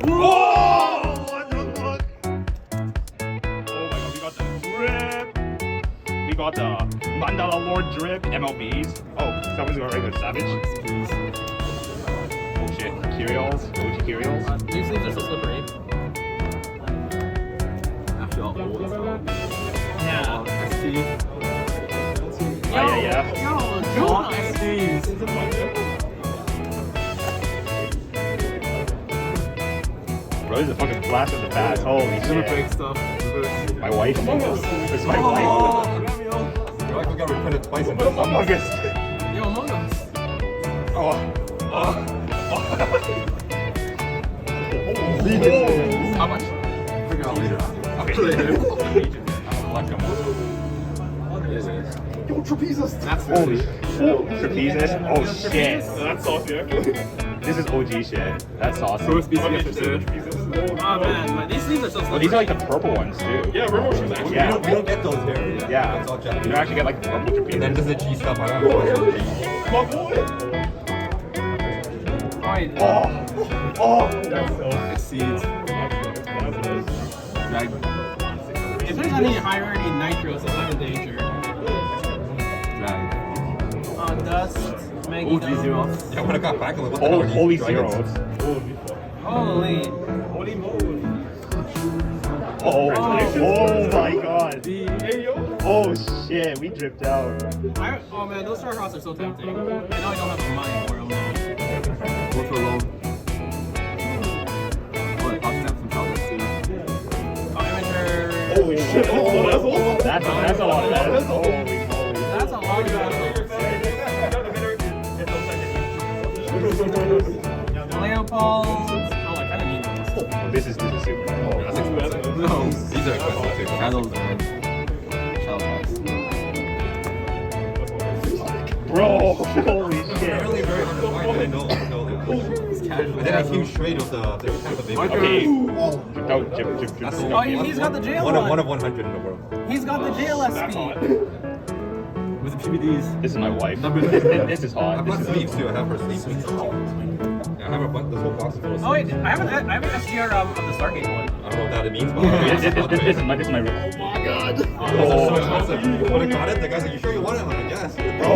Whoa! What the fuck? Oh my god, we got the drip. We got the Mandala Lord drip, MLBs. Oh, someone's going regular savage. Oh shit, Curials, OG Curials. These things are so slippery. After all old stuff. Yeah. SC. Yeah. Yo, All SCs. Bro, this is a fucking blast of the past. Holy Super shit. fake stuff. My wife. This is my wife. Your wife got reprinted twice in Among Us. Yo, Among Us. Oh. How much? Figure out later. Yo, trapezes! That's Holy trapezes. Oh shit. That's saucy, actually. This is OG shit. That's awesome. First BCS Oh man, these sleeves are so slippery. Well, these are like the purple ones too. Yeah, Rainbow Shoes actually. Yeah. We don't get those here. Yeah. That's all You Japanese. don't actually get like the purple And then trapezes. there's the G stuff. I don't know what the G. My boy! Oh. Exceeds. If there's any hierarchy nitros, I'm in danger. Dust, Maggie. Oh, G0. Yeah, when I got back, I'm like, what the Oh, hell are these holy dragons? zeros. Holy. Holy moly. Oh my god. Hey, yo. Oh shit, we dripped out. Oh man, those Star Cross are so tempting. I know I don't have the money for them though. Go for low. Oh, I popped some powders too. Oh, amateur. Holy shit. Oh, that's all. That's a lot of that. Holy moly. That's a lot of Leopold. Oh, I kind of need those. This is super. That's expensive. No, these are expensive too. Candles and shell packs. Bro, holy shit. Really very underwhelming. No. It's casual. And then I came straight with the type of baby. Okay. Oh, Jip. That's Oh, he's got the jail one one. of 100 in the world. He's got the JLSP. With the PBDs. This is my wife. This is hot. I've got sleeves too. I have her sleeves. Yeah, I have this whole box full of sleeves. Oh wait, I have an SGR of the Stargate one. I don't know what that means, but This is my room. Those are so expensive. When I got it, the guy's like, "You sure you want it?" I'm like, "Yes." Oh.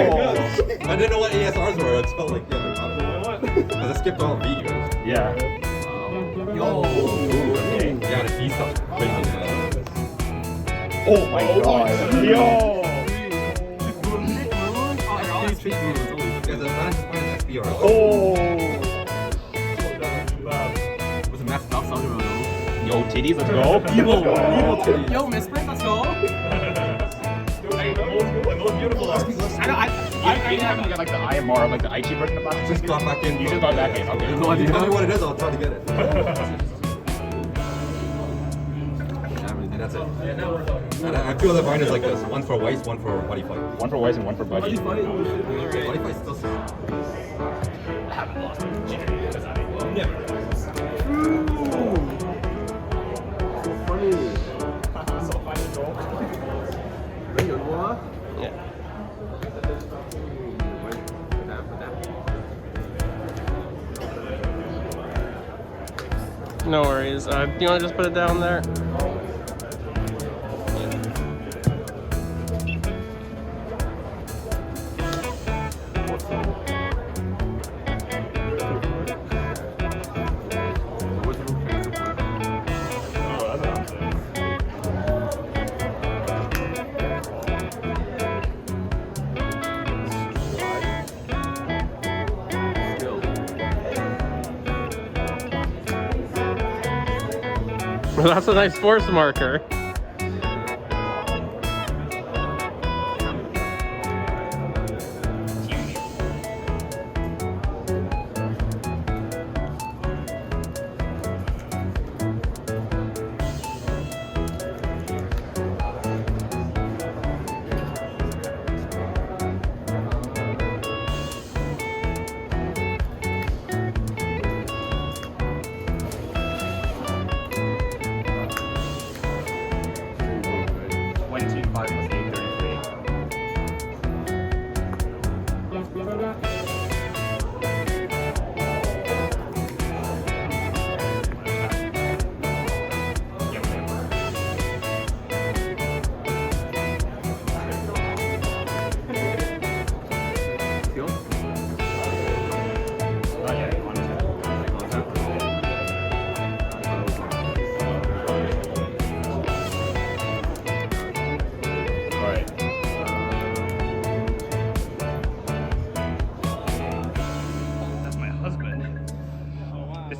I didn't know what ASRs were until like, yeah, because I skipped all V. Yeah. Yo. Okay. Yeah, the V stuff crazy. Man. Oh my god. Yo. Yeah, the last one is SBR. Oh. Was a mass stop something around though. Yo, titties, let's go. Evil titties. Yo, Misprint, let's go. Most beautiful. I didn't happen to get like the IMR, like the Aichi version of plastic. Just got back in. You just got back in. Okay. No idea. Tell me what it is, I'll try to get it. And that's it. And I feel the bind is like this. One for whites, one for buddy fight. One for Weiss and one for Buddy. Buddy fight still. I haven't lost my No worries. Do you want to just put it down there? That's a nice force marker.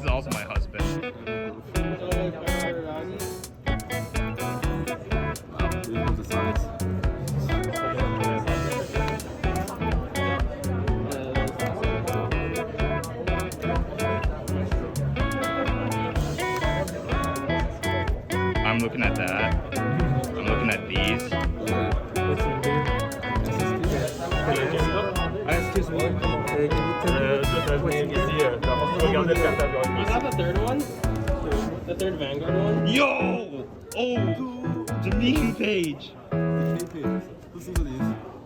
also my husband. Wow, beautiful designs. I'm looking at that. I'm looking at these. You have a third one? The third Vanguard one? Yo! Oh! The meme page! Listen to these.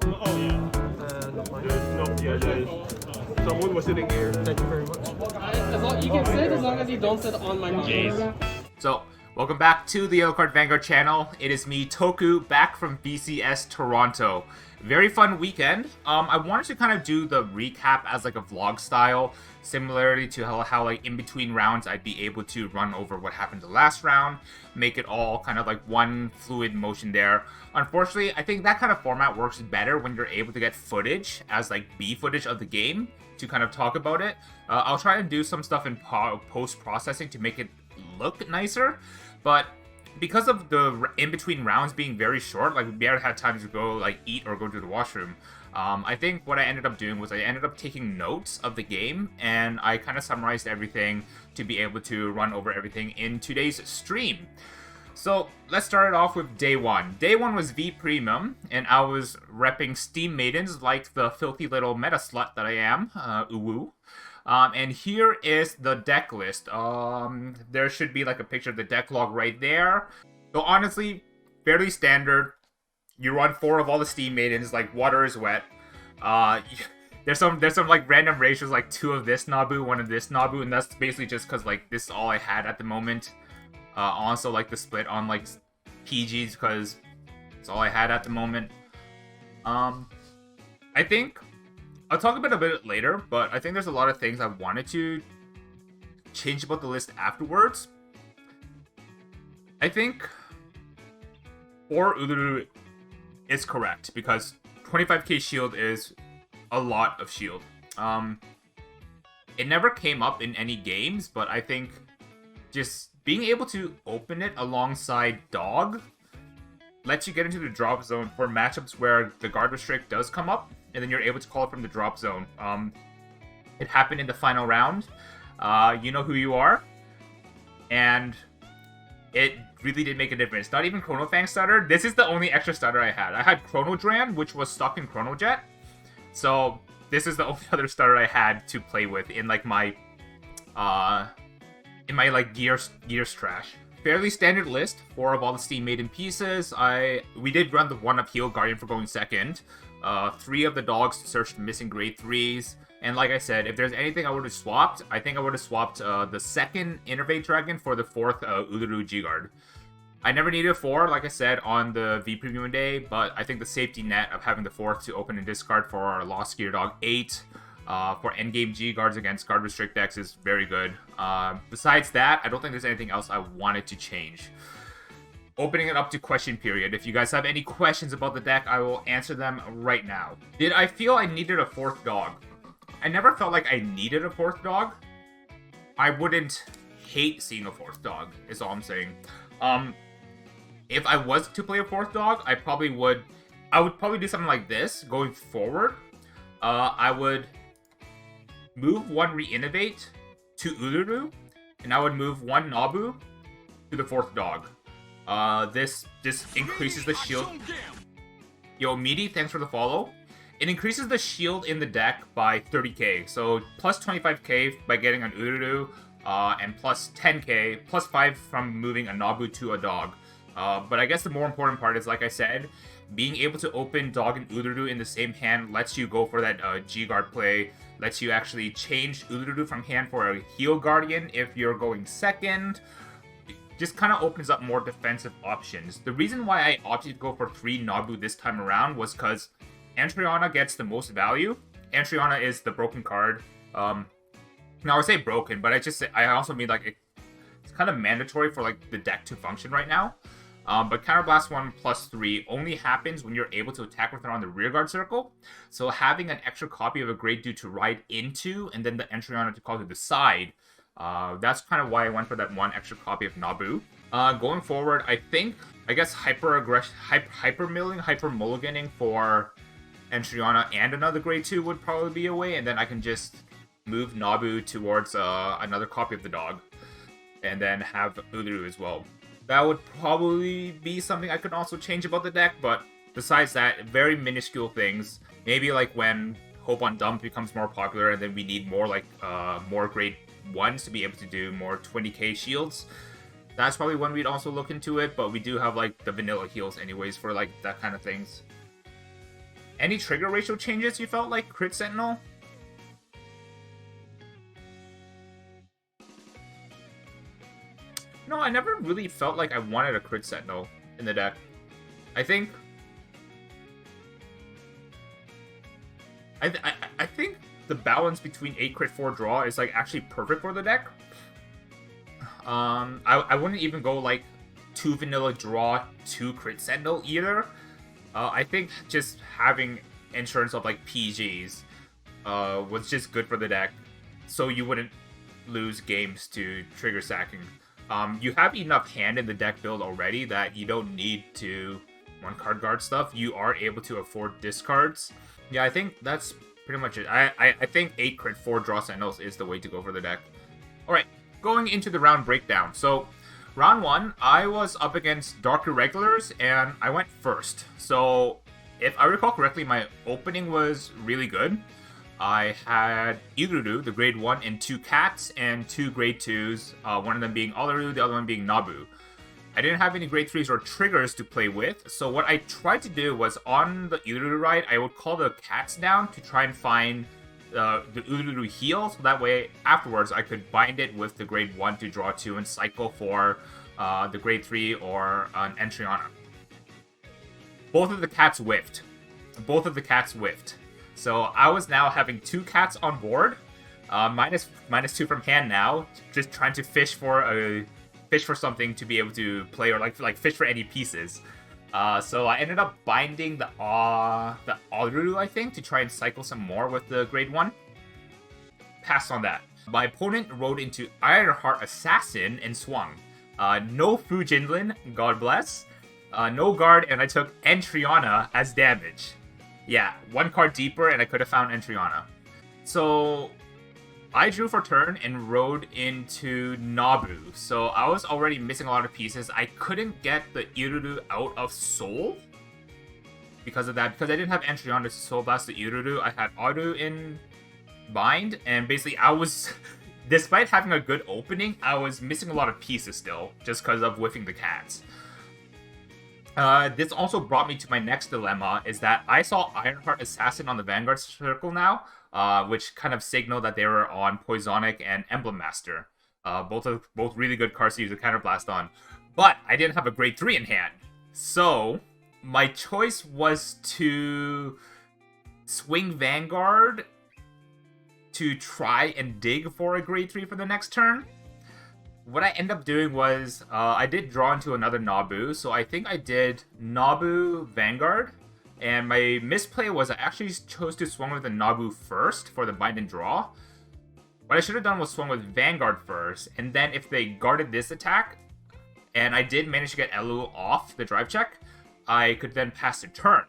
Oh yeah. No, yeah. Someone was sitting here. Thank you very much. You can sit as long as you don't sit on my Jeez. monitor. So, welcome back to the YellowCard Vanguard channel. It is me, Toku, back from BCS Toronto. Very fun weekend. I wanted to kind of do the recap as like a vlog style, similarly to how like in between rounds I'd be able to run over what happened the last round, make it all kind of like one fluid motion there. Unfortunately, I think that kind of format works better when you're able to get footage as like B footage of the game to kind of talk about it. I'll try and do some stuff in post-processing to make it look nicer, but because of the in-between rounds being very short, like we barely had time to go like eat or go to the washroom, I think what I ended up doing was I ended up taking notes of the game, and I kind of summarized everything to be able to run over everything in today's stream. So let's start it off with day one. Day one was V Premium, and I was repping Steam Maidens like the filthy little meta slut that I am, uwu. And here is the deck list. There should be like a picture of the deck log right there. So honestly, fairly standard. You run 4 of all the Steam Maidens, like water is wet. There's some like random ratios, like 2 of this Nabu, 1 of this Nabu, and that's basically just because like this is all I had at the moment. Also like the split on like PGs because it's all I had at the moment. I think I'll talk about it a bit later, but I think there's a lot of things I wanted to change about the list afterwards. I think 4 Uluru is correct, because 25k shield is a lot of shield. It never came up in any games, but I think just being able to open it alongside Dog lets you get into the drop zone for matchups where the guard restrict does come up, and then you're able to call it from the drop zone. It happened in the final round. You know who you are. And it really did make a difference. Not even Chrono Fang stutter. This is the only extra stutter I had. I had Chrono Dran, which was stuck in Chrono Jet. So this is the only other stutter I had to play with in like my like gears trash. Fairly standard list. 4 of all the Steam Maiden pieces. We did run the 1-up Heal Guardian for going second. 3 of the dogs searched missing grade 3s. And like I said, if there's anything I would have swapped, I think I would have swapped the 2nd Innervate Dragon for the 4th Uluru G-Guard. I never needed a 4, like I said, on the V Premium day, but I think the safety net of having the 4th to open and discard for our Lost Gear Dog 8 for endgame G-Guards against guard restrict decks is very good. Besides that, I don't think there's anything else I wanted to change. Opening it up to question period. If you guys have any questions about the deck, I will answer them right now. Did I feel I needed a 4th dog? I never felt like I needed a 4th dog. I wouldn't hate seeing a 4th dog, is all I'm saying. If I was to play a 4th dog, I would probably do something like this going forward. I would move 1 Re-Innovate to Uluru, and I would move 1 Nabu to the 4th dog. This increases the shield. Yo, Meaty, thanks for the follow. It increases the shield in the deck by 30k, so plus 25k by getting an Uluru, and plus 10k, plus 5 from moving a Nabu to a dog. But I guess the more important part is, like I said, being able to open Dog and Uluru in the same hand lets you go for that G-Guard play, lets you actually change Uluru from hand for a Heal Guardian if you're going second. It just kind of opens up more defensive options. The reason why I opted to go for 3 Nabu this time around was because Antriana gets the most value. Antriana is the broken card. Now I say broken, but I also mean like it's kind of mandatory for like the deck to function right now. But Counterblast 1 plus 3 only happens when you're able to attack with it on the rearguard circle. So having an extra copy of a grade 2 to ride into, and then the Antriana to call to the side, That's kind of why I went for that one extra copy of Nabu. Going forward, I guess hyper milling, hyper mulliganing for Entriana and another grade 2 would probably be a way, and then I can just move Nabu towards another copy of the dog, and then have Uluru as well. That would probably be something I could also change about the deck, but besides that, very minuscule things. Maybe like when Hope on Dump becomes more popular, and then we need more like more grade 1s to be able to do more 20k shields. That's probably when we'd also look into it, but we do have like the vanilla heals anyways for like that kind of things. Any trigger ratio changes you felt like Crit Sentinel? No, I never really felt like I wanted a Crit Sentinel in the deck. I think the balance between 8 crit 4 draw is like actually perfect for the deck. I wouldn't even go like 2 vanilla draw, 2 crit sentinel either. I think just having insurance of like PGs was just good for the deck, so you wouldn't lose games to trigger sacking. You have enough hand in the deck build already that you don't need to 1-card guard stuff. You are able to afford discards. Yeah, I think that's pretty much it. I think 8 crit 4 draw sentinels is the way to go for the deck. Alright, going into the round breakdown. So, round 1, I was up against Dark Irregulars, and I went first. So, if I recall correctly, my opening was really good. I had Iluru, the grade 1, and 2 cats, and 2 grade 2s, one of them being Olaru, the other one being Nabu. I didn't have any grade 3s or triggers to play with, so what I tried to do was, on the Uluru ride, I would call the cats down to try and find the Uluru heal, so that way, afterwards, I could bind it with the grade 1 to draw 2 and cycle for the grade 3 or an Entriana. Both of the cats whiffed. So I was now having 2 cats on board, minus 2 from hand now, just trying to fish for something to be able to play, or like fish for any pieces. So I ended up binding the Aluru, I think, to try and cycle some more with the grade 1. Passed on that. My opponent rode into Ironheart Assassin and swung. No Fujinlin, God bless. No guard, and I took Entriana as damage. Yeah, 1 card deeper, and I could have found Entriana. So I drew for turn and rode into Nabu. So I was already missing a lot of pieces. I couldn't get the Iruru out of Soul because of that. Because I didn't have Entriana to Soul Blast the Iruru, I had Aru in bind, and basically I was, despite having a good opening, I was missing a lot of pieces still, just because of whiffing the cats. This also brought me to my next dilemma, is that I saw Ironheart Assassin on the Vanguard circle now, which kind of signaled that they were on Poisonic and Emblem Master. Both really good cards to use a Counterblast on. But I didn't have a grade 3 in hand. So, my choice was to swing Vanguard to try and dig for a grade 3 for the next turn. What I ended up doing was, I did draw into another Nabu, so I think I did Nabu Vanguard, and my misplay was I actually chose to swing with the Nabu first for the bind and draw. What I should have done was swung with Vanguard first, and then if they guarded this attack, and I did manage to get Elu off the drive check, I could then pass the turn.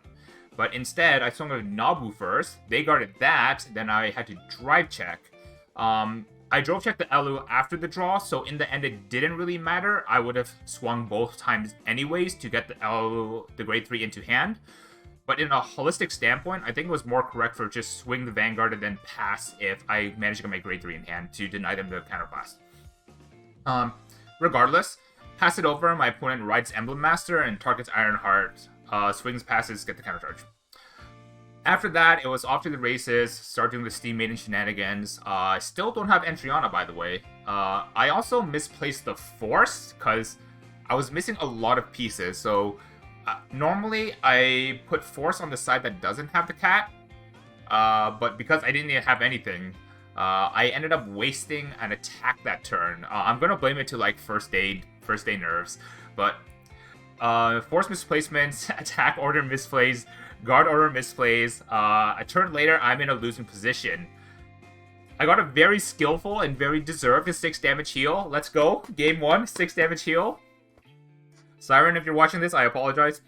But instead, I swung with Nabu first, they guarded that, then I had to drive check. I drove checked the Elu after the draw, so in the end it didn't really matter. I would have swung both times anyways to get the Elu, the grade 3 into hand. But in a holistic standpoint, I think it was more correct for just swing the Vanguard and then pass if I managed to get my grade 3 in hand to deny them the counterblast. Regardless, pass it over, my opponent rides Emblem Master and targets Ironheart, swings, passes, get the countercharge. After that, it was off to the races, start doing the Steam Maiden shenanigans. I still don't have Entriana, by the way. I also misplaced the Force, because I was missing a lot of pieces. So, normally, I put Force on the side that doesn't have the cat. But because I didn't have anything, I ended up wasting an attack that turn. I'm going to blame it to, like, first day nerves. But, Force misplacements, attack order misplays, guard order misplays. A turn later, I'm in a losing position. I got a very skillful and very deserved 6 damage heal. Let's go. Game 1, 6 damage heal. Siren, if you're watching this, I apologize.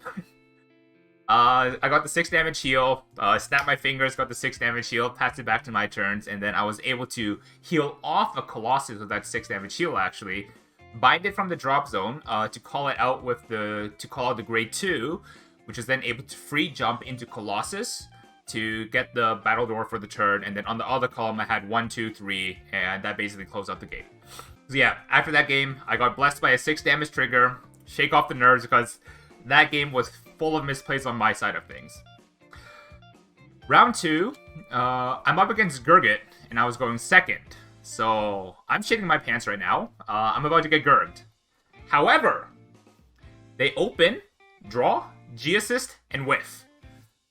I got the 6 damage heal, snapped my fingers, got the 6 damage heal, passed it back to my turns, and then I was able to heal off a Colossus with that 6 damage heal, actually. Bind it from the drop zone to call it out with the call out the grade 2, which is then able to free jump into Colossus to get the battle door for the turn, and then on the other column I had 1, 2, 3, and that basically closed out the game. So yeah, after that game, I got blessed by a 6 damage trigger, shake off the nerves because that game was full of misplays on my side of things. Round 2, I'm up against Gurgit, and I was going second. So I'm shitting my pants right now. I'm about to get Gurged. However, they open, draw, G-assist, and whiff.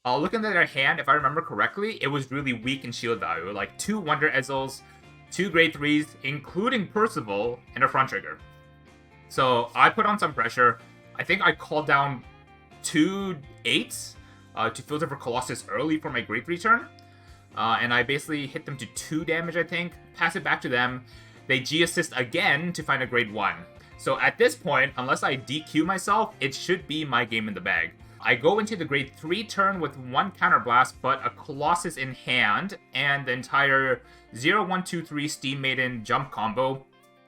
Looking at their hand, if I remember correctly, it was really weak in shield value. Like 2 Wonder Ezzles, 2 grade 3s, including Percival, and a front trigger. So I put on some pressure. I think I called down 2 8s to filter for Colossus early for my grade 3 turn. And I basically hit them to 2 damage, I think. Pass it back to them. They G-assist again to find a grade 1. So at this point, unless I DQ myself, it should be my game in the bag. I go into the grade 3 turn with 1 counterblast, but a Colossus in hand, and the entire 0, 1, 2, 3 Steam Maiden jump combo.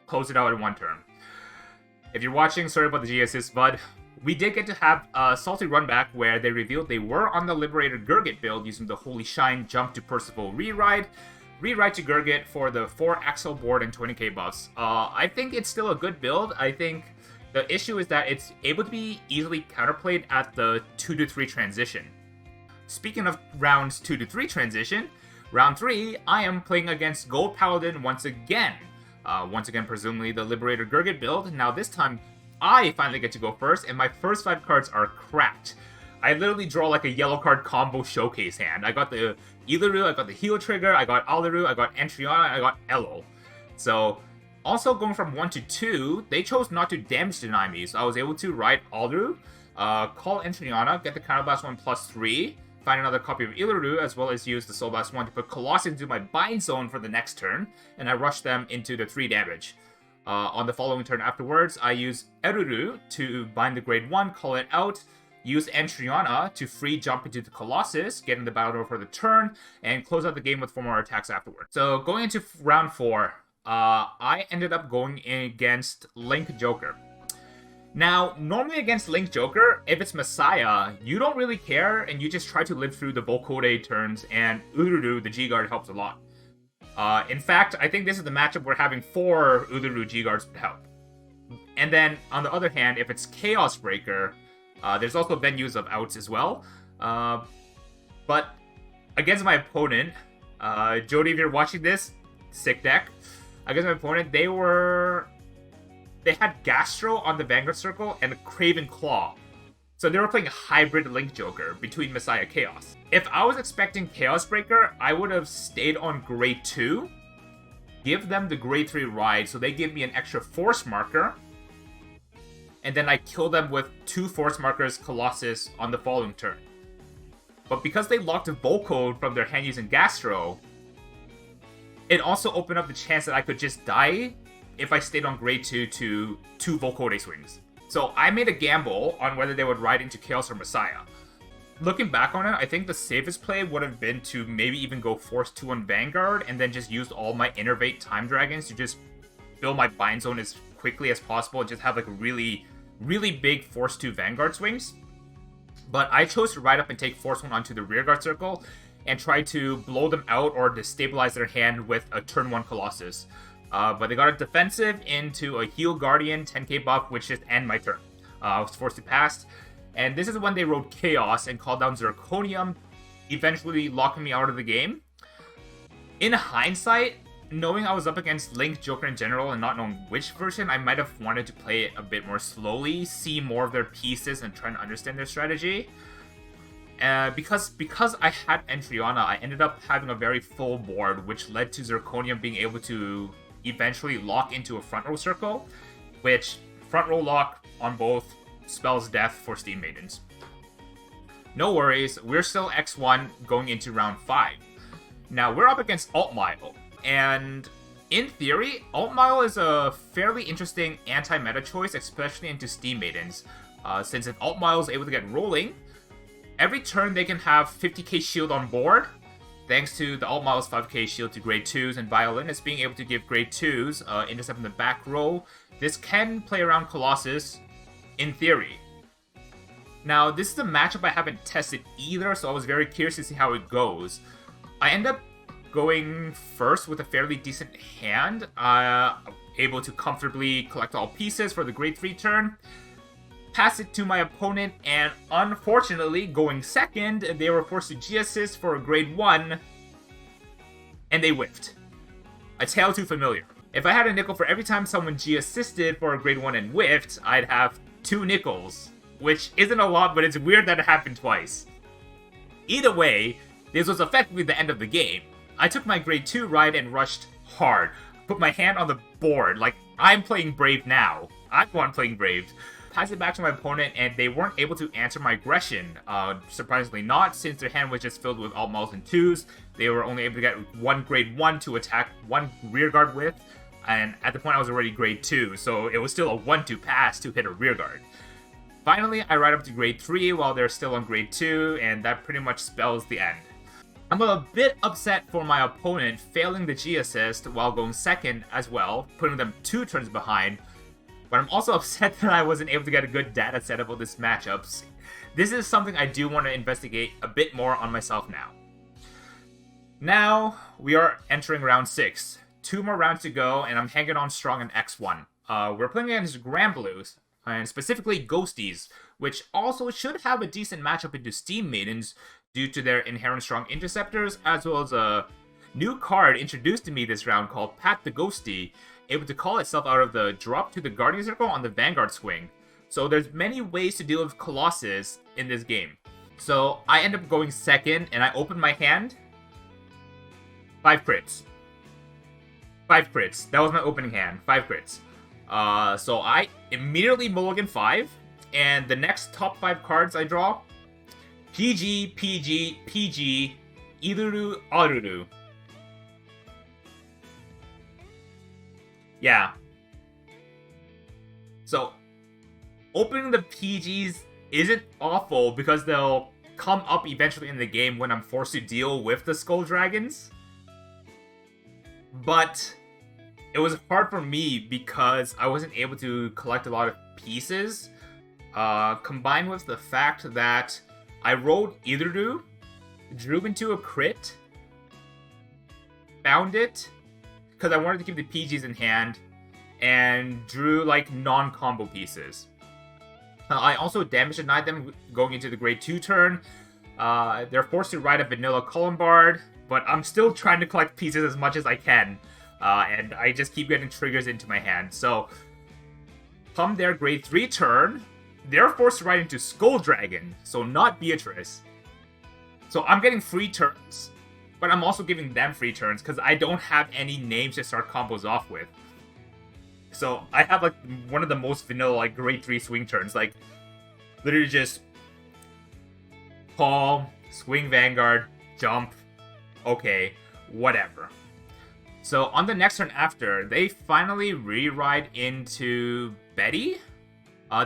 Close it out in 1 turn. If you're watching, sorry about the G-assist, bud. We did get to have a salty run back where they revealed they were on the Liberator Gurgit build using the Holy Shine jump to Percival reride to Gurgit for the 4 Axle board and 20k buffs. I think it's still a good build. I think the issue is that it's able to be easily counterplayed at the 2 to 3 transition. Speaking of rounds 2 to 3 transition, round 3, I am playing against Gold Paladin once again. Once again, presumably the Liberator Gurgit build. Now this time, I finally get to go first, and my first 5 cards are cracked. I literally draw like a yellow card combo showcase hand. I got the Illiru, I got the heal trigger, I got Aliru, I got Entriana, I got Elo. So, also going from 1 to 2, they chose not to damage deny me, so I was able to ride Aliru, call Entriana, get the Counterblast 1 plus 3, find another copy of Illiru, as well as use the Soul Blast 1 to put Colossus into my bind zone for the next turn, and I rush them into the 3 damage. On the following turn afterwards, I use Eruru to bind the grade 1, call it out, use Entriana to free jump into the Colossus, getting the battle door for the turn, and close out the game with 4 more attacks afterwards. So going into round 4, I ended up going against Link Joker. Now, normally against Link Joker, if it's Messiah, you don't really care, and you just try to live through the Volcode turns, and Ururu, the G-Guard, helps a lot. In fact, I think this is the matchup where having 4 Ururu G-Guards would help. And then, on the other hand, if it's Chaos Breaker, there's also venues of outs as well. But against my opponent, Jody, if you're watching this, sick deck. Against my opponent, they had Gastro on the Vanguard Circle and Craven Claw. So they were playing a hybrid Link Joker between Messiah Chaos. If I was expecting Chaos Breaker, I would have stayed on grade 2, give them the grade 3 ride, so they give me an extra force marker, and then I kill them with 2 force markers Colossus on the following turn. But because they locked a Volcode from their hand using Gastro, it also opened up the chance that I could just die if I stayed on grade 2 to 2 Volcode swings. So I made a gamble on whether they would ride into Chaos or Messiah. Looking back on it, I think the safest play would have been to maybe even go Force 2 on Vanguard and then just use all my Innervate Time Dragons to just fill my bind zone as quickly as possible and just have like really, really big Force 2 Vanguard swings. But I chose to ride up and take Force 1 onto the Rearguard Circle and try to blow them out or destabilize their hand with a turn 1 Colossus. But they got a defensive into a Heal Guardian 10k buff, which just ended my turn. I was forced to pass. And this is when they rode Chaos and called down Zirconium, eventually locking me out of the game. In hindsight, knowing I was up against Link, Joker in general, and not knowing which version, I might have wanted to play it a bit more slowly, see more of their pieces, and try to understand their strategy. Because I had Entriana, I ended up having a very full board, which led to Zirconium being able to eventually lock into a front row circle, which front row lock on both spells death for Steam Maidens. No worries, we're still X1 going into round 5. Now, we're up against Altmile. And in theory, Alt Mile is a fairly interesting anti-meta choice, especially into Steam Maidens. Since if Alt Mile is able to get rolling, every turn they can have 50k shield on board, thanks to the Alt Mile's 5k shield to grade 2s and Violinist being able to give grade 2s intercept in the back row. This can play around Colossus, in theory. Now, this is a matchup I haven't tested either, so I was very curious to see how it goes. I end up going first with a fairly decent hand, able to comfortably collect all pieces for the grade 3 turn, pass it to my opponent, and unfortunately, going second, they were forced to G-assist for a grade 1, and they whiffed. A tale too familiar. If I had a nickel for every time someone G-assisted for a grade 1 and whiffed, I'd have 2 nickels, which isn't a lot, but it's weird that it happened twice. Either way, this was effectively the end of the game. I took my grade 2 ride and rushed hard. Put my hand on the board, like, I'm playing Brave now. I'm the one playing Brave. Passed it back to my opponent, and they weren't able to answer my aggression. Surprisingly not, since their hand was just filled with alt miles and 2s. They were only able to get one grade 1 to attack one rearguard with, and at the point I was already grade 2, so it was still a 1-2 pass to hit a rearguard. Finally, I ride up to grade 3 while they're still on grade 2, and that pretty much spells the end. I'm a bit upset for my opponent failing the G-assist while going second as well, putting them 2 turns behind, but I'm also upset that I wasn't able to get a good data set about this matchup. This is something I do want to investigate a bit more on myself now. Now, we are entering round 6. 2 more rounds to go, and I'm hanging on strong in X1. We're playing against Grand Blues, and specifically Ghosties, which also should have a decent matchup into Steam Maidens due to their inherent strong interceptors, as well as a new card introduced to me this round called Pat the Ghosty, able to call itself out of the drop to the Guardian Circle on the Vanguard swing. So there's many ways to deal with Colossus in this game. So I end up going second, and I open my hand. 5 crits. 5 crits. That was my opening hand. 5 crits. So I immediately mulligan 5, and the next top 5 cards I draw, PG, PG, PG, Iruru, Aruru. Yeah. So, opening the PGs isn't awful because they'll come up eventually in the game when I'm forced to deal with the Skull Dragons. But it was hard for me because I wasn't able to collect a lot of pieces, combined with the fact that I rolled Iruru, drew into a crit, found it, because I wanted to keep the PGs in hand, and drew like non-combo pieces. I also damage denied them going into the grade 2 turn. They're forced to ride a vanilla Columbard, but I'm still trying to collect pieces as much as I can. And I just keep getting triggers into my hand. So, come their grade 3 turn, they're forced to ride into Skull Dragon, so not Beatrice. So I'm getting free turns, but I'm also giving them free turns because I don't have any names to start combos off with. So I have like one of the most vanilla like grade 3 swing turns, like literally just call, swing Vanguard, jump, okay, whatever. So on the next turn after, they finally re-ride into Betty.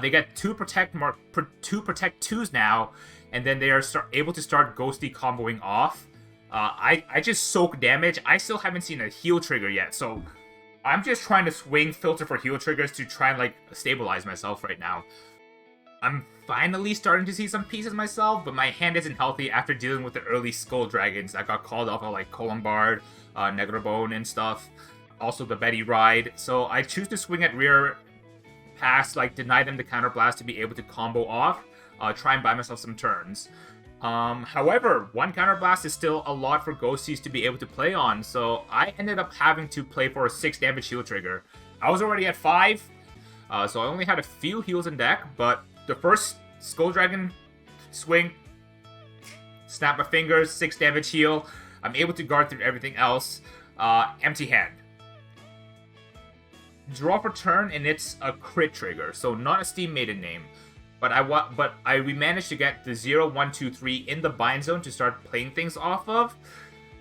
They get 2 protect 2s now, and then they are able to start Ghosty comboing off. I just soak damage. I still haven't seen a heal trigger yet, so I'm just trying to swing filter for heal triggers to try and like stabilize myself right now. I'm finally starting to see some pieces myself, but my hand isn't healthy after dealing with the early Skull Dragons that got called off of like Columbard, Negrabone and stuff. Also the Betty ride. So I choose to swing at rear pass, like deny them the counterblast to be able to combo off, try and buy myself some turns. However, 1 counterblast is still a lot for Ghosties to be able to play on, so I ended up having to play for a 6 damage heal trigger. I was already at 5, so I only had a few heals in deck, but the first Skull Dragon swing, snap my fingers, 6 damage heal, I'm able to guard through everything else, empty hand. Draw for turn, and it's a crit trigger, so not a Steam Maiden name. But we managed to get the 0, 1, 2, 3 in the bind zone to start playing things off of.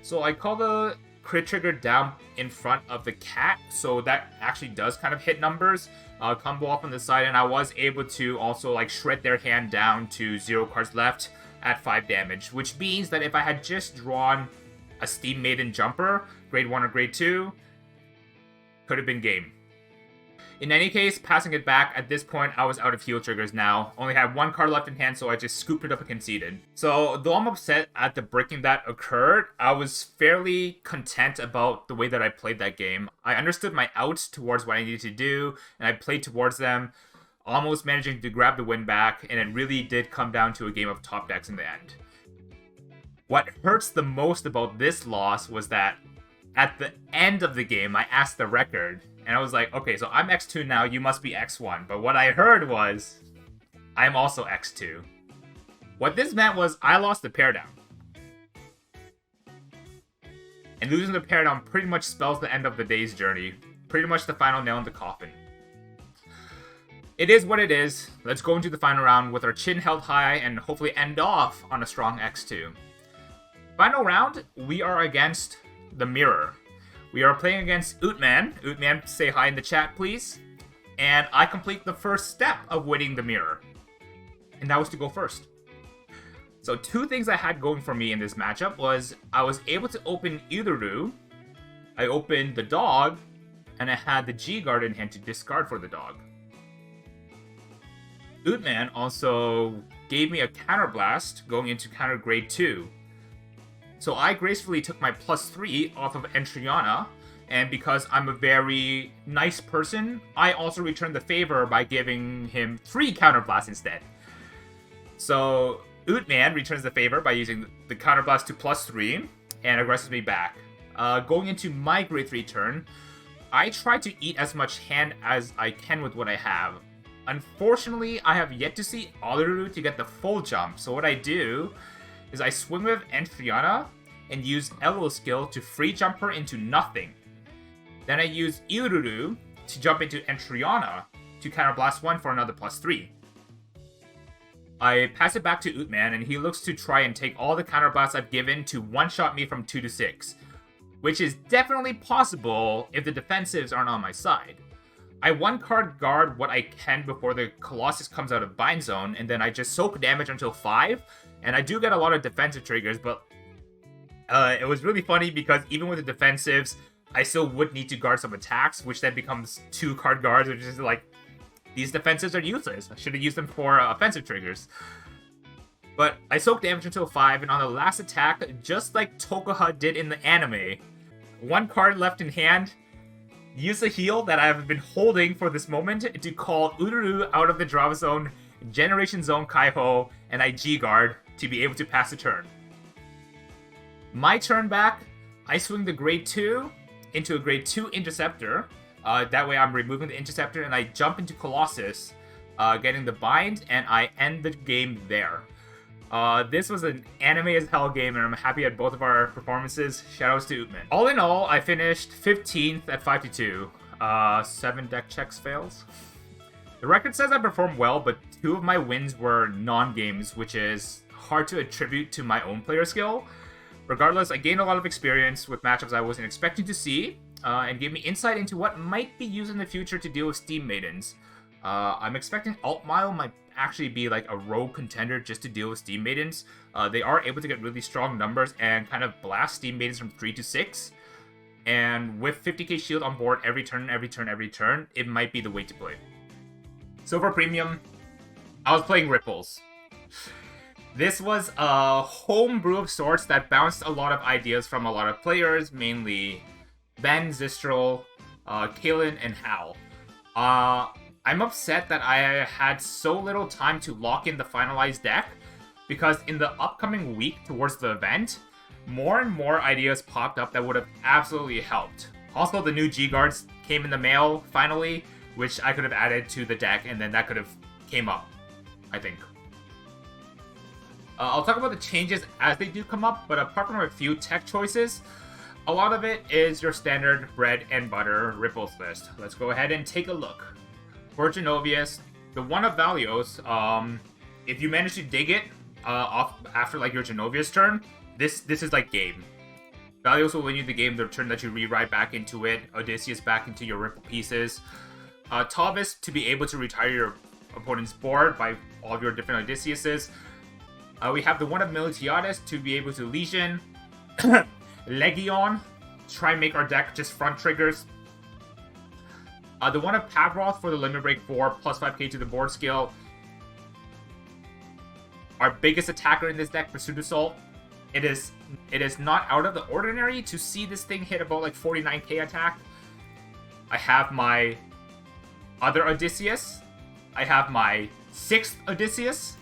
So I call the crit trigger down in front of the cat, so that actually does kind of hit numbers. Combo off on the side, and I was able to also like shred their hand down to 0 cards left at 5 damage, which means that if I had just drawn a Steam Maiden Jumper, grade 1 or grade 2, could have been game. In any case, passing it back, at this point I was out of heal triggers now. Only had 1 card left in hand, so I just scooped it up and conceded. So though I'm upset at the breaking that occurred, I was fairly content about the way that I played that game. I understood my outs towards what I needed to do, and I played towards them, almost managing to grab the win back, and it really did come down to a game of top decks in the end. What hurts the most about this loss was that at the end of the game, I asked the record, and I was like, okay, so I'm X2 now, you must be X1. But what I heard was, I'm also X2. What this meant was, I lost the pair down. And losing the pair down pretty much spells the end of the day's journey. Pretty much the final nail in the coffin. It is what it is. Let's go into the final round with our chin held high and hopefully end off on a strong X2. Final round, we are against the Mirror. We are playing against Ootman. Ootman, say hi in the chat, please. And I complete the first step of winning the Mirror. And that was to go first. So 2 things I had going for me in this matchup was I was able to open Uluru, I opened the dog, and I had the G-Guard in hand to discard for the dog. Ootman also gave me a counterblast going into counter grade 2. So I gracefully took my +3 off of Entriana, and because I'm a very nice person, I also returned the favor by giving him 3 counterblasts instead. So Ootman returns the favor by using the counterblast to +3 and aggresses me back. Going into my grade 3 turn, I try to eat as much hand as I can with what I have. Unfortunately, I have yet to see Uluru to get the full jump, so what I do is I swing with Entriana and use Elo skill to free jump her into nothing. Then I use Uluru to jump into Entriana to counterblast 1 for another +3. I pass it back to Ootman, and he looks to try and take all the counterblasts I've given to one-shot me from 2 to 6, which is definitely possible if the defensives aren't on my side. I 1-card guard what I can before the Colossus comes out of bind zone, and then I just soak damage until 5, and I do get a lot of defensive triggers, but it was really funny because even with the defensives, I still would need to guard some attacks, which then becomes 2-card guards, which is like, these defensives are useless. I should have used them for offensive triggers. But I soak damage until 5, and on the last attack, just like Tokuha did in the anime, 1 card left in hand, use the heal that I've been holding for this moment to call Uluru out of the drop zone, Generation Zone Kaiho, and I G-Guard to be able to pass the turn. My turn back, I swing the grade 2 into a grade 2 Interceptor. That way I'm removing the Interceptor and I jump into Colossus, getting the bind, and I end the game there. This was an anime as hell game, and I'm happy at both of our performances. Shoutouts to Ootman. All in all, I finished 15th at 5-2. 7 deck checks fails. The record says I performed well, but 2 of my wins were non-games, which is hard to attribute to my own player skill. Regardless, I gained a lot of experience with matchups I wasn't expecting to see, and gave me insight into what might be used in the future to deal with Steam Maidens. I'm expecting Altmile might actually be like a rogue contender just to deal with Steam Maidens. They are able to get really strong numbers and kind of blast Steam Maidens from 3 to 6. And with 50k shield on board every turn, it might be the way to play. So for Premium, I was playing Ripples. This was a homebrew of sorts that bounced a lot of ideas from a lot of players, mainly Ben, Zistral, Kalen, and Hal. I'm upset that I had so little time to lock in the finalized deck, because in the upcoming week towards the event, more and more ideas popped up that would have absolutely helped. Also, the new G-Guards came in the mail, finally, which I could have added to the deck, and then that could have came up, I think. I'll talk about the changes as they do come up, but apart from a few tech choices, a lot of it is your standard bread and butter Ripples list. Let's go ahead and take a look. For Genovius, the one of Valios, if you manage to dig it off after like your Genovius turn, this is like game. Valios will win you the game the turn that you re-ride back into it. Odysseus back into your ripple pieces. Tavis to be able to retire your opponent's board by all of your different Odysseus's. We have the one of Hiatus to be able to Legion. Legion, try and make our deck just front triggers. The one of Pavroth for the Limit Break 4, plus 5k to the board skill. Our biggest attacker in this deck, Pursuit Assault. It is not out of the ordinary to see this thing hit about like 49k attack. I have my other Odysseus. I have my 6th Odysseus.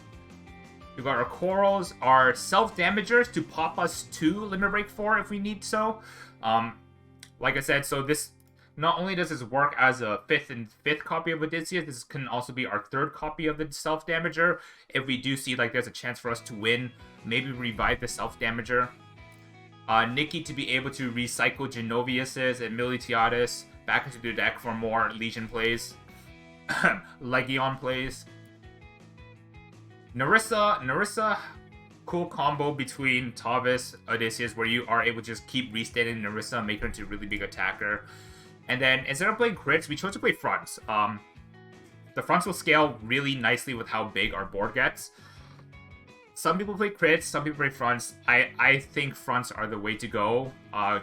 We've got our Corals, our self-damagers to pop us 2 Limit Break 4 if we need so. Like I said, so this, not only does this work as a 5th copy of Odysseus, this can also be our 3rd copy of the self-damager. If we do see like there's a chance for us to win, maybe revive the self-damager. Nikki to be able to recycle Genovius's and Militiades back into the deck for more Legion plays. Legion plays. Narissa, cool combo between Tavis, Odysseus, where you are able to just keep restanding Narissa, make her into a really big attacker. And then instead of playing crits, we chose to play fronts. The fronts will scale really nicely with how big our board gets. Some people play crits, some people play fronts. I think fronts are the way to go,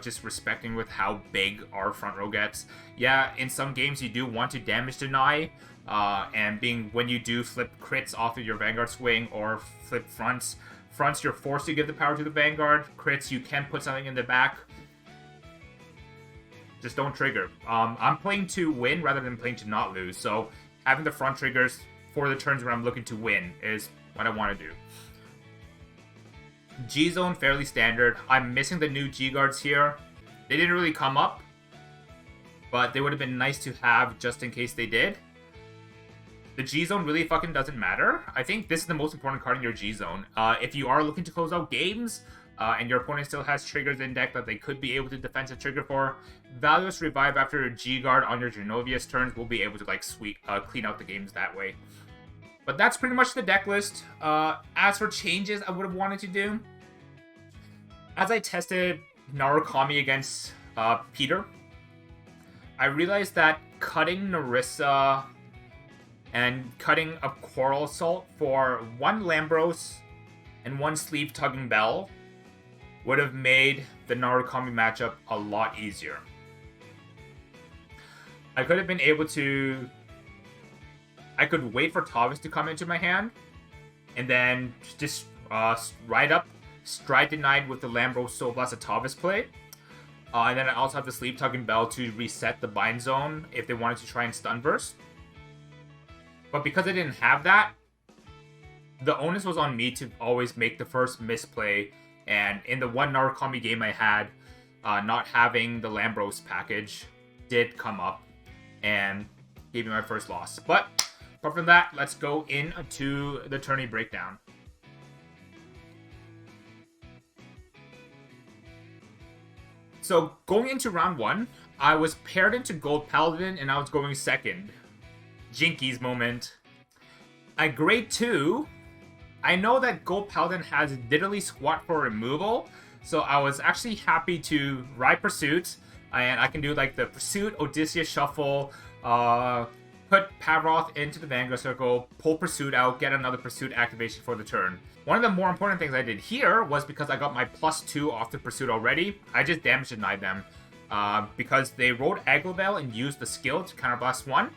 just respecting with how big our front row gets. Yeah, in some games you do want to damage deny, and when you do flip crits off of your Vanguard swing or flip fronts, you're forced to give the power to the Vanguard. Crits, you can put something in the back. Just don't trigger. I'm playing to win rather than playing to not lose, so having the front triggers for the turns when I'm looking to win is what I want to do. G-Zone, fairly standard. I'm missing the new G-Guards here. They didn't really come up, but they would have been nice to have just in case they did. The G-Zone really fucking doesn't matter. I think this is the most important card in your G-Zone. If you are looking to close out games, and your opponent still has triggers in deck that they could be able to defensive trigger for, Valios Revive after a G-Guard on your Genovius turns will be able to like clean out the games that way. But that's pretty much the deck list. As for changes I would have wanted to do, as I tested Narukami against Peter, I realized that cutting Narissa and cutting a Coral Assault for 1 Lambros and 1 Sleeve Tugging Bell would have made the Narukami matchup a lot easier. I could have been able to... I could wait for Tavis to come into my hand, and then just ride up, Stride Denied with the Lambro Soul Blast of Tavis play. And then I also have the Sleep Tugging Bell to reset the bind zone if they wanted to try and stun burst. But because I didn't have that, the onus was on me to always make the first misplay. And in the one Narukami game I had, not having the Lambros package did come up and gave me my first loss. But apart from that, let's go into the tourney breakdown. So going into round 1, I was paired into Gold Paladin and I was going second. Jinkies moment. At grade 2, I know that Gold Paladin has diddly squat for removal, so I was actually happy to ride Pursuit, and I can do like the Pursuit, Odysseus Shuffle, put Pavroth into the Vanguard Circle, pull Pursuit out, get another Pursuit activation for the turn. One of the more important things I did here was because I got my +2 off the Pursuit already, I just damage denied them. Because they rolled Aglovel and used the skill to counterblast 1.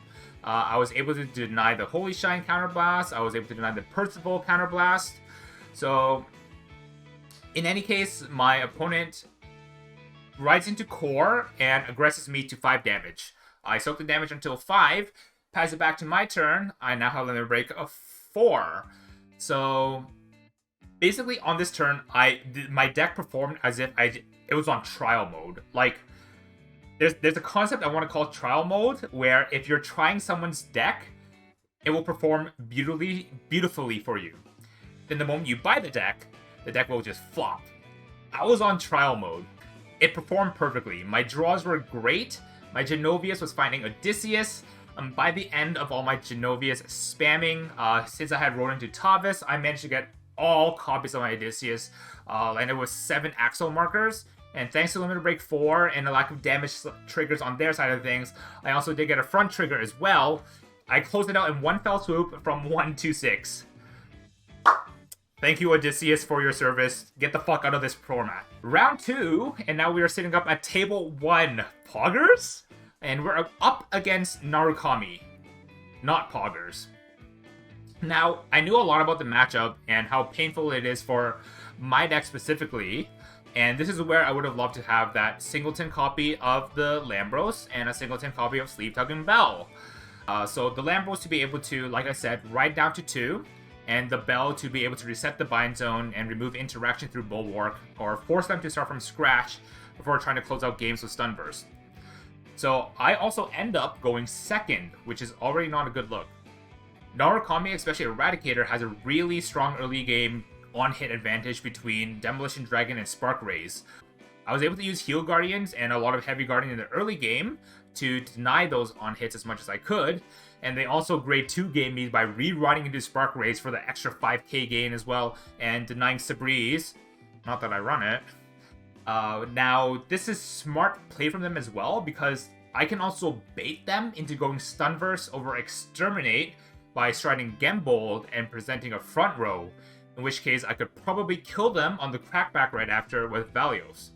I was able to deny the Holy Shine counterblast, I was able to deny the Percival counterblast. So, in any case, my opponent rides into core and aggresses me to 5 damage. I soak the damage until 5, pass it back to my turn. I now have a limit break of 4. So basically on this turn, my deck performed as if it was on trial mode. Like, there's a concept I want to call trial mode, where if you're trying someone's deck, it will perform beautifully for you. Then the moment you buy the deck will just flop. I was on trial mode. It performed perfectly. My draws were great. My Genovius was finding Odysseus. By the end of all my Genovius spamming, since I had rolled into Tavis, I managed to get all copies of my Odysseus, and it was 7 Axel markers. And thanks to Limit Break 4 and a lack of damage triggers on their side of things, I also did get a front trigger as well. I closed it out in one fell swoop from 1 to 6. Thank you, Odysseus, for your service. Get the fuck out of this format. Round 2, and now we are sitting up at table 1. Poggers? And we're up against Narukami. Not Poggers. Now, I knew a lot about the matchup and how painful it is for my deck specifically, and this is where I would have loved to have that singleton copy of the Lambros and a singleton copy of Sleeve Tugging Bell. So the Lambros to be able to, like I said, ride down to 2, and the Bell to be able to reset the bind zone and remove interaction through Bulwark, or force them to start from scratch before trying to close out games with Stun Burst. So I also end up going second, which is already not a good look. Narukami, especially Eradicator, has a really strong early game on-hit advantage between Demolition Dragon and Spark Rays. I was able to use Heal Guardians and a lot of Heavy Guardian in the early game to deny those on-hits as much as I could, and they also grade 2 game me by rewriting into Spark Rays for the extra 5k gain as well, and denying Sabreeze. Not that I run it. Now, this is smart play from them as well, because I can also bait them into going Stunverse over Exterminate by striding Gembold and presenting a front row, in which case I could probably kill them on the crackback right after with Valios.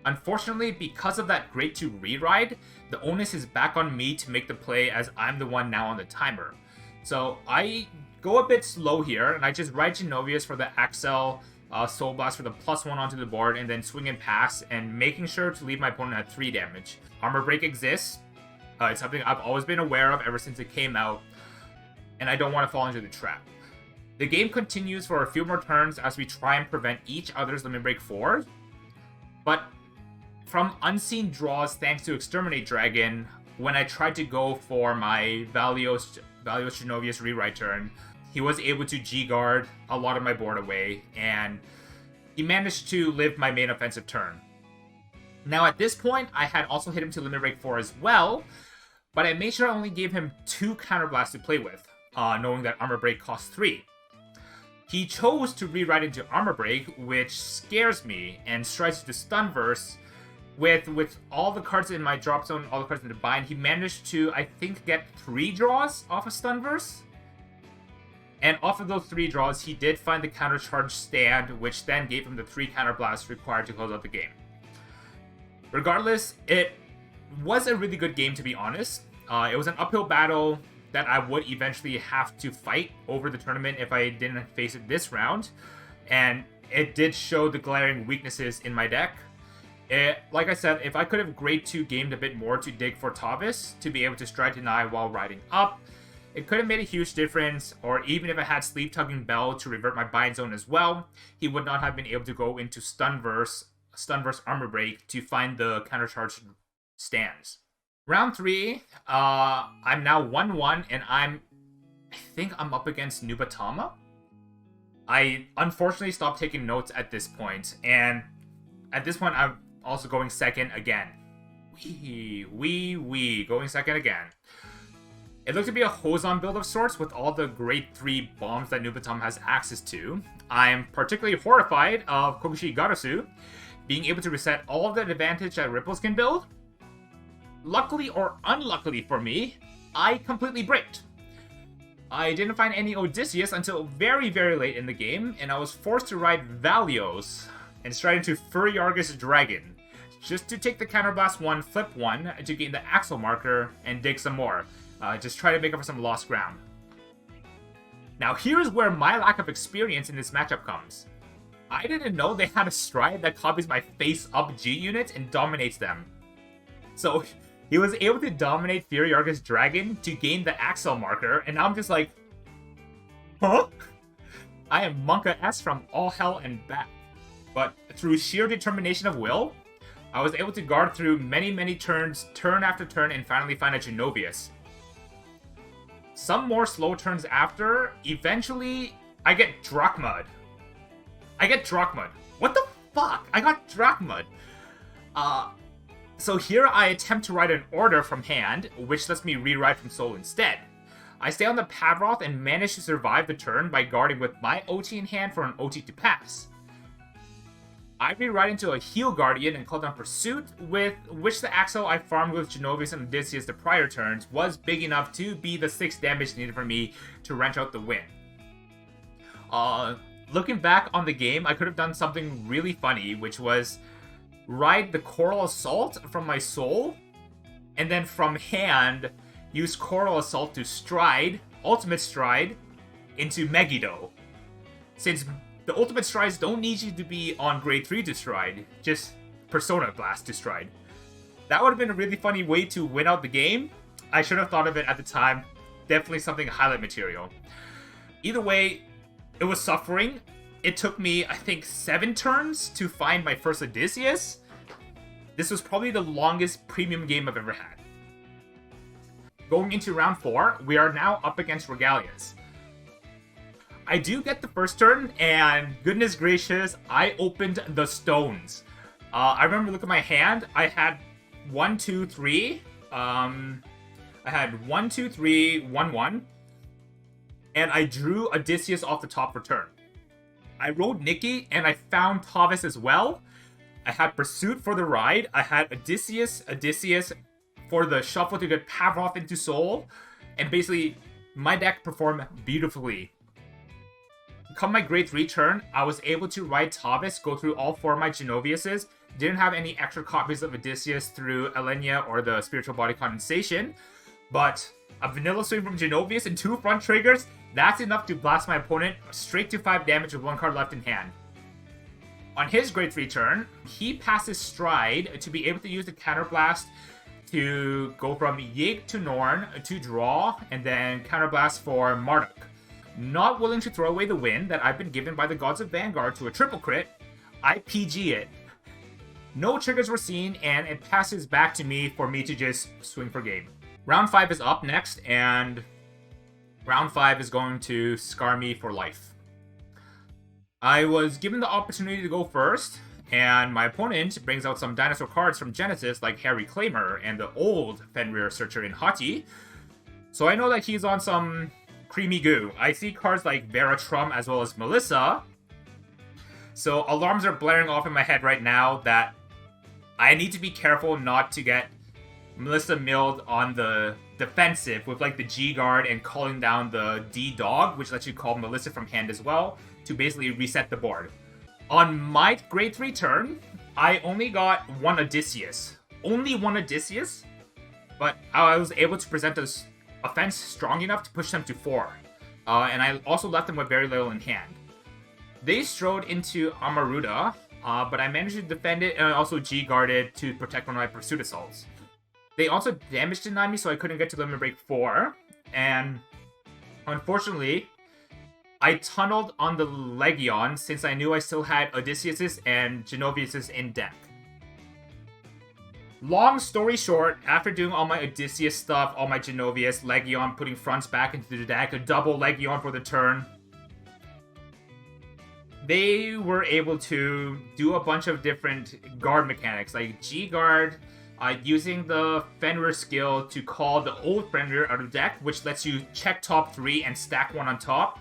Unfortunately, because of that grade 2 re-ride, the onus is back on me to make the play as I'm the one now on the timer. So I go a bit slow here, and I just ride Genovius for the Axel Soul Blast for the +1 onto the board, and then swing and pass, and making sure to leave my opponent at 3 damage. Armor Break exists. It's something I've always been aware of ever since it came out, and I don't want to fall into the trap. The game continues for a few more turns as we try and prevent each other's Limit Break 4s, but from unseen draws thanks to Exterminate Dragon, when I tried to go for my Valios Genovius rewrite turn, he was able to G-guard a lot of my board away, and he managed to live my main offensive turn. Now at this point, I had also hit him to Limit Break 4 as well, but I made sure I only gave him 2 Counterblasts to play with, knowing that Armor Break costs 3. He chose to rewrite into Armor Break, which scares me, and strides to Stunverse. With all the cards in my drop zone, all the cards in the bind, he managed to, I think, get 3 draws off of Stunverse. And off of those 3 draws, he did find the Countercharge stand, which then gave him the 3 Counterblasts required to close out the game. Regardless, it was a really good game, to be honest. It was an uphill battle that I would eventually have to fight over the tournament if I didn't face it this round. And it did show the glaring weaknesses in my deck. Like I said, if I could have grade 2 gamed a bit more to dig for Tavis to be able to stride deny while riding up, it could have made a huge difference, or even if I had Sleeve Tugging Bell to revert my bind zone as well, he would not have been able to go into Stunverse Armor Break to find the Countercharge stands. Round 3, I'm now 1-1, and I think I'm up against Nubatama. I unfortunately stopped taking notes at this point, and at this point I'm also going second again. Going second again. It looked to be a Hozon build of sorts with all the grade 3 bombs that Nubatama has access to. I'm particularly horrified of Kokushi Garasu being able to reset all of the advantage that Ripples can build. Luckily or unluckily for me, I completely bricked. I didn't find any Odysseus until very, very late in the game, and I was forced to ride Valios and stride into Furyargus Dragon, just to take the Counterblast 1, flip 1, to gain the Axle marker, and dig some more. Just try to make up for some lost ground. Now here's where my lack of experience in this matchup comes. I didn't know they had a stride that copies my face-up G units and dominates them. So he was able to dominate Furyargus Dragon to gain the Axle marker, and I'm just like, huh? I am Monka S from all hell and back. But through sheer determination of will, I was able to guard through many, many turns, turn after turn, and finally find a Genovius. Some more slow turns after, eventually, I get Drachmud. What the fuck? I got Drachmud. So here I attempt to write an order from hand, which lets me rewrite from soul instead. I stay on the Pavroth and manage to survive the turn by guarding with my OT in hand for an OT to pass. I rewrite into a Heel Guardian and call down Pursuit, with which the Axel I farmed with Genovius and Odysseus the prior turns was big enough to be the 6 damage needed for me to wrench out the win. Looking back on the game, I could have done something really funny, which was ride the Coral Assault from my soul, and then from hand, use Coral Assault to stride, Ultimate Stride, into Megiddo. Since the Ultimate Strides don't need you to be on grade 3 to stride, just Persona Blast to stride. That would have been a really funny way to win out the game. I should have thought of it at the time. Definitely something highlight material. Either way, it was suffering. It took me, I think, 7 turns to find my first Odysseus. This was probably the longest premium game I've ever had. Going into round 4, we are now up against Regalias. I do get the first turn, and goodness gracious, I opened the stones. I remember looking at my hand, I had 1, 2, 3. I had 1, 2, 3, 1, 1. And I drew Odysseus off the top for turn. I rolled Nikki, and I found Tavis as well. I had Pursuit for the ride. I had Odysseus for the shuffle to get Pavlov into Soul. And basically, my deck performed beautifully. Come my grade 3 turn, I was able to ride Tavis, go through all 4 of my Genoviuses. Didn't have any extra copies of Odysseus through Elenia or the Spiritual Body Condensation. But a vanilla swing from Genovius and 2 front triggers, that's enough to blast my opponent straight to 5 damage with 1 card left in hand. On his grade 3 turn, he passes Stride to be able to use the Counterblast to go from Yig to Norn to draw, and then Counterblast for Marduk. Not willing to throw away the win that I've been given by the Gods of Vanguard to a triple crit, I PG it. No triggers were seen, and it passes back to me for me to just swing for game. Round 5 is up next, and round 5 is going to scar me for life. I was given the opportunity to go first, and my opponent brings out some dinosaur cards from Genesis like Harry Claimer and the old Fenrir Searcher in Hati. So I know that he's on some creamy goo. I see cards like Vera Trum as well as Melissa. So alarms are blaring off in my head right now that I need to be careful not to get Melissa milled on the defensive with like the G guard and calling down the D dog, which lets you call Melissa from hand as well, to basically reset the board. On my grade 3 turn, I only got 1 Odysseus. Only 1 Odysseus, but I was able to present a offense strong enough to push them to 4. And I also left them with very little in hand. They strode into Amaruta, but I managed to defend it, and I also G-guarded to protect one of my pursuit assaults. They also damage denied me, so I couldn't get to limit break 4, and unfortunately, I tunneled on the Legion since I knew I still had Odysseus and Genovius in deck. Long story short, after doing all my Odysseus stuff, all my Genovius, Legion, putting fronts back into the deck, a double Legion for the turn, they were able to do a bunch of different guard mechanics, like G-Guard, using the Fenrir skill to call the old Fenrir out of deck, which lets you check top 3 and stack 1 on top.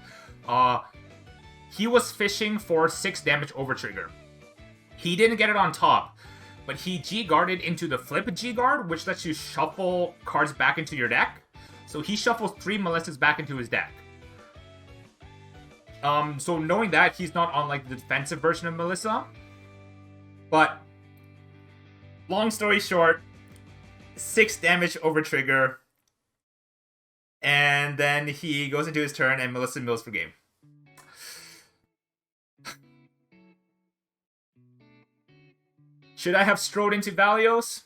He was fishing for 6 damage over trigger. He didn't get it on top, but he G-guarded into the flip G-guard, which lets you shuffle cards back into your deck. So he shuffles 3 Melissas back into his deck. So knowing that, he's not on like the defensive version of Melissa. But long story short, 6 damage over trigger. And then he goes into his turn and Melissa mills for game. Should I have strode into Valios?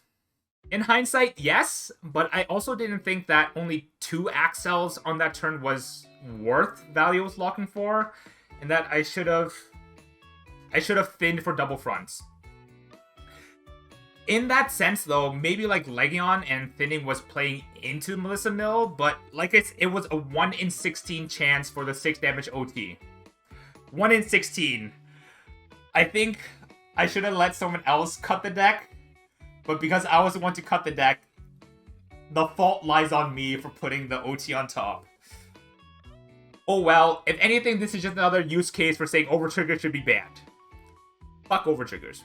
In hindsight, yes, but I also didn't think that only 2 Axels on that turn was worth Valios locking for, and that I should have thinned for double fronts. In that sense, though, maybe like Legion and thinning was playing into Melissa Mill, but like it was a 1 in 16 chance for the 6 damage OT. 1 in 16. I think I should have let someone else cut the deck, but because I was the one to cut the deck, the fault lies on me for putting the OT on top. Oh well, if anything, this is just another use case for saying overtrigger should be banned. fuck over triggers.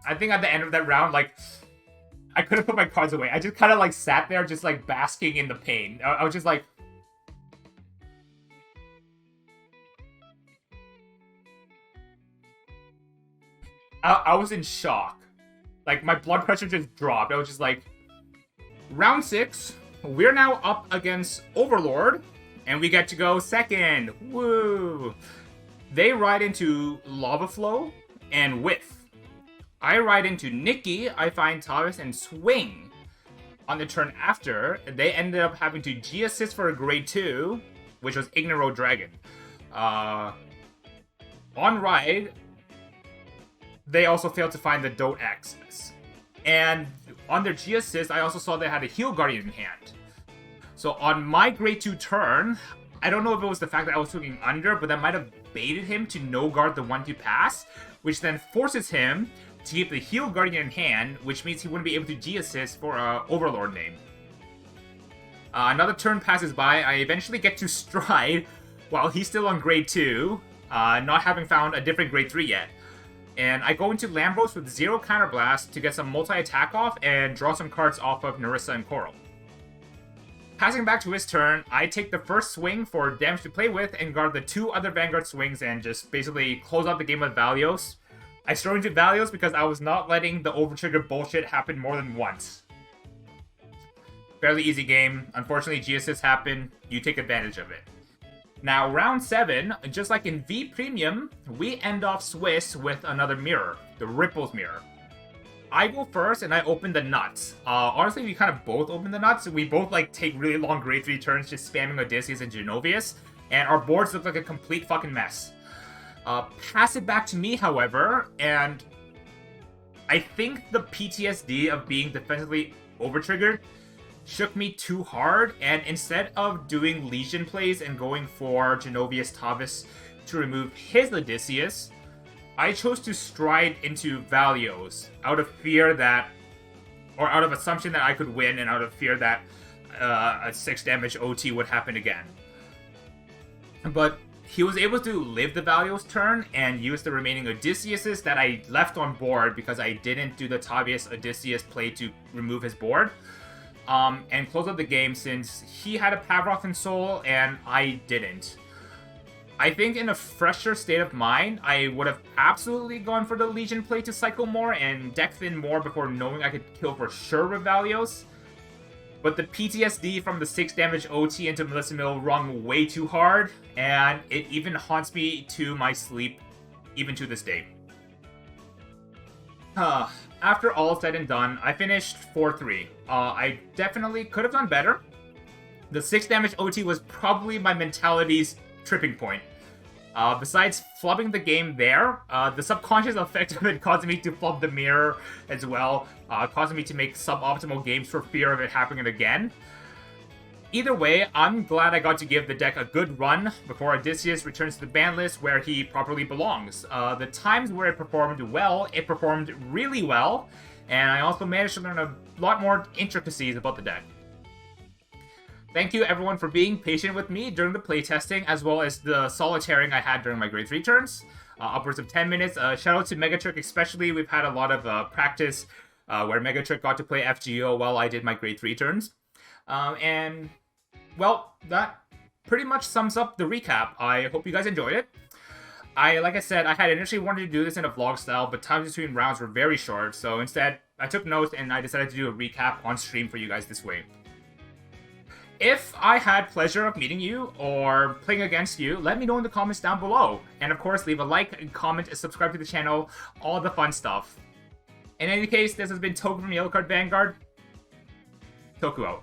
I think at the end of that round, like, I could have put my cards away. I just kind of, like, sat there just, like, basking in the pain. I was just like... I was in shock. Like, my blood pressure just dropped. I was just like... Round 6, we're now up against Overlord, and we get to go second. Woo! They ride into Lava Flow and Whiff. I ride into Nikki, I find Tavis, and Swing. On the turn after, they ended up having to G-assist for a grade 2, which was Ignoro Dragon. On ride, they also failed to find the Don't Access. And on their G-assist, I also saw they had a Heal Guardian in hand. So on my grade 2 turn, I don't know if it was the fact that I was swinging under, but that might have baited him to no-guard the 1-2 pass, which then forces him to keep the Heal Guardian in hand, which means he wouldn't be able to G-assist for a Overlord name. Another turn passes by, I eventually get to Stride, while he's still on grade 2, not having found a different grade 3 yet. And I go into Lambros with 0 Counterblast to get some multi-attack off and draw some cards off of Narissa and Coral. Passing back to his turn, I take the first swing for damage to play with and guard the 2 other Vanguard swings and just basically close out the game with Valios. I throw into Valios because I was not letting the overtrigger bullshit happen more than once. Fairly easy game. Unfortunately, G-assist happened. You take advantage of it. Now, round 7, just like in V Premium, we end off Swiss with another mirror, the Ripples mirror. I go first and I open the nuts. Honestly, we kind of both open the nuts. We both like take really long grade 3 turns just spamming Odysseus and Genovius, and our boards look like a complete fucking mess. Pass it back to me, however, and I think the PTSD of being defensively overtriggered shook me too hard, and instead of doing Legion plays and going for Genovius Tavis to remove his Odysseus, I chose to stride into Valios out of fear that, or out of assumption that I could win, and out of fear that a 6 damage OT would happen again. But he was able to live the Valios turn and use the remaining Odysseus that I left on board because I didn't do the Tavius Odysseus play to remove his board. And close out the game since he had a Pavroth Soul and I didn't. I think in a fresher state of mind, I would have absolutely gone for the Legion play to cycle more and deck thin more before knowing I could kill for sure with Valios. But the PTSD from the 6 damage OT into Melissa Mill rung way too hard, and it even haunts me to my sleep, even to this day. After all said and done, I finished 4-3. I definitely could have done better. The 6 damage OT was probably my mentality's tripping point. Besides flubbing the game there, the subconscious effect of it causing me to flub the mirror as well, causing me to make suboptimal games for fear of it happening again. Either way, I'm glad I got to give the deck a good run before Odysseus returns to the ban list where he properly belongs. The times where it performed well, it performed really well, and I also managed to learn a lot more intricacies about the deck. Thank you everyone for being patient with me during the playtesting, as well as the solitaring I had during my grade 3 turns. Upwards of 10 minutes. Shout out to Megatrick especially. We've had a lot of practice where Megatrick got to play FGO while I did my grade 3 turns. And, well, that pretty much sums up the recap. I hope you guys enjoyed it. Like I said, I had initially wanted to do this in a vlog style, but times between rounds were very short, so instead, I took notes and I decided to do a recap on stream for you guys this way. If I had pleasure of meeting you or playing against you, let me know in the comments down below. And of course, leave a like, comment, and subscribe to the channel, all the fun stuff. In any case, this has been Toku from Yellowcard Vanguard. Toku out.